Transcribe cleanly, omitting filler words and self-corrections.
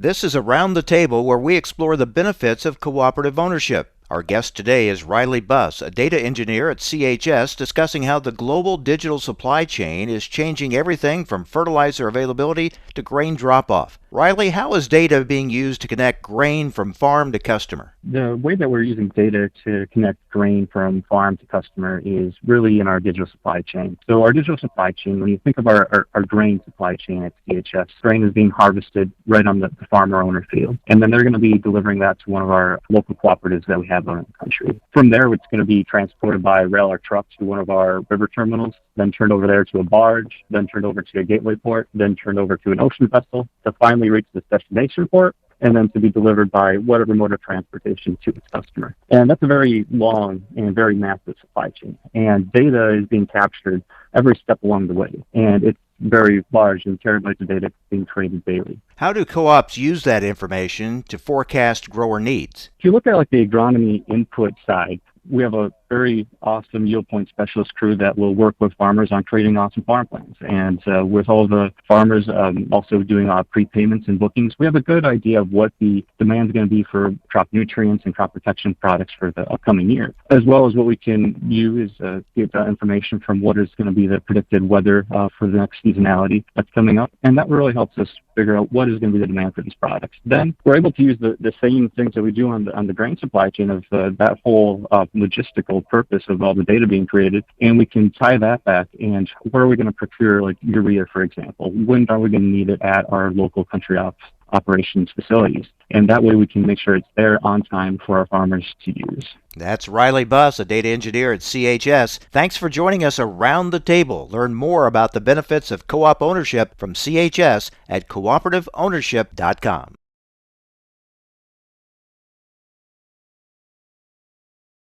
This is Around the Table, where we explore the benefits of cooperative ownership. Our guest today is Riley Buss, a data engineer at CHS, discussing how the global digital supply chain is changing everything from fertilizer availability to grain drop-off. Riley, how is data being used to connect grain from farm to customer? The way that we're using data to connect grain from farm to customer is really in our digital supply chain. So our digital supply chain, when you think of our grain supply chain at CHS, grain is being harvested right on the farmer owner field. And then they're going to be delivering that to one of our local cooperatives that we have around the country. From there, it's going to be transported by rail or truck to one of our river terminals, then turned over there to a barge, then turned over to a gateway port, then turned over to an ocean vessel to finally reach the destination port, and then to be delivered by whatever mode of transportation to its customer. And that's a very long and very massive supply chain. And data is being captured every step along the way. And it's very large, and terabytes of data being created daily. How do co-ops use that information to forecast grower needs? If you look at the agronomy input side, we have a very awesome yield point specialist crew that will work with farmers on creating awesome farm plans. And with all the farmers also doing prepayments and bookings, we have a good idea of what the demand is going to be for crop nutrients and crop protection products for the upcoming year, as well as what we can use get information from what is going to be the predicted weather for the next seasonality that's coming up. And that really helps us figure out what is going to be the demand for these products. Then we're able to use the same things that we do on the grain supply chain of that whole logistical purpose of all the data being created, and we can tie that back. And where are we going to procure urea, for example? When are we going to need it at our local country operations facilities? And that way we can make sure it's there on time for our farmers to use. That's Riley Buss, a data engineer at CHS. Thanks for joining us around the table. Learn more about the benefits of co-op ownership from CHS at cooperativeownership.com.